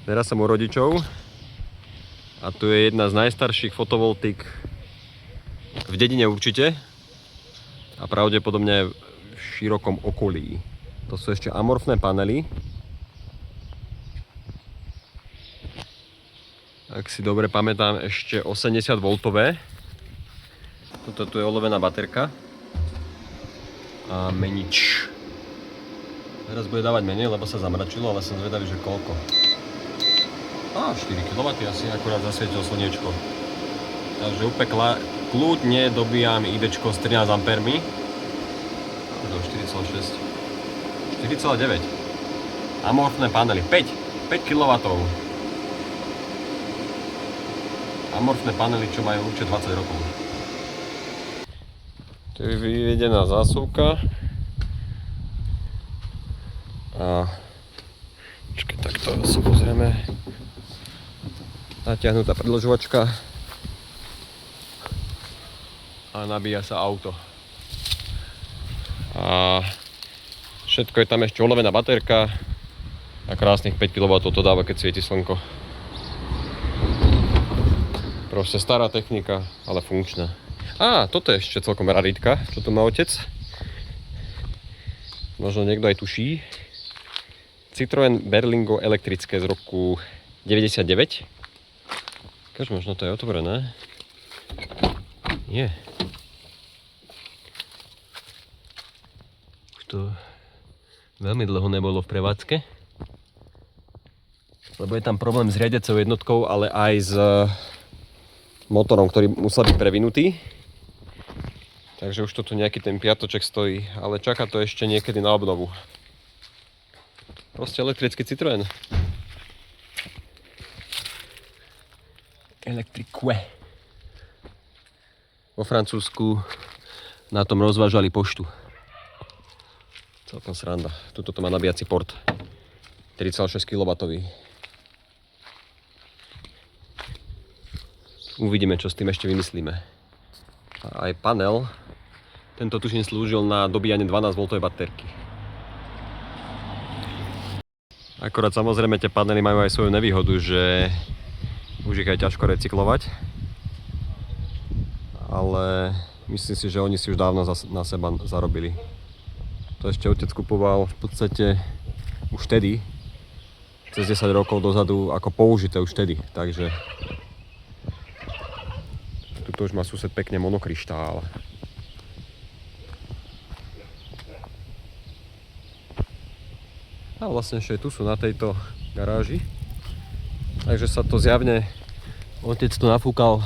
Teraz som u rodičov a tu je jedna z najstarších fotovoltík v dedine určite a pravdepodobne v širokom okolí. To sú ešte amorfné panely. Ak si dobre pamätám, ešte 80 V. Toto tu je olovená baterka a menič. Teraz bude dávať menej, lebo sa zamračilo, ale som zvedavý, že koľko. 4 kW asi, akurát zasvietil slniečko. Takže úplne kľudne dobíjam IDčko s 13 A. Do 4,6. 4,9. Amorfné panely. 5 kW. Amorfné panely, čo majú určite 20 rokov. Tu je vyvedená zásuvka. A takto si pozrieme. Natiahnutá predĺžovačka a nabíja sa auto. A všetko je tam ešte olovená baterka a krásnych 5 kW to dáva, keď svieti slnko. Proste stará technika, ale funkčná. Toto je ešte celkom raritka, čo tu má otec. Možno niekto aj tuší. Citroën Berlingo elektrické z roku 99. Možno to je otvorené. Nie. Už to veľmi dlho nebolo v prevádzke. Lebo je tam problém s riadiacou jednotkou, ale aj s motorom, ktorý musel byť previnutý. Takže už to tu nejaký ten piatoček stojí, ale čaká to ešte niekedy na obnovu. Proste elektrický Citroën. Elektrique. Vo Francúzsku na tom rozvážali poštu. Celkom sranda. Tuto to má nabíjací port. 3,6 kW. Uvidíme, čo s tým ešte vymyslíme. A aj panel. Tento tuším slúžil na dobíjanie 12 V baterky. Akorát samozrejme tie panely majú aj svoju nevýhodu, že už ich aj ťažko recyklovať. Ale myslím si, že oni si už dávno na seba zarobili. To ešte otec kupoval v podstate už vtedy, cez 10 rokov dozadu, ako použité už vtedy. Takže tuto už má sused pekne monokryštál. A vlastne ešte tu sú na tejto garáži. Takže sa to zjavne otec tu nafúkal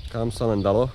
kam sa len dalo.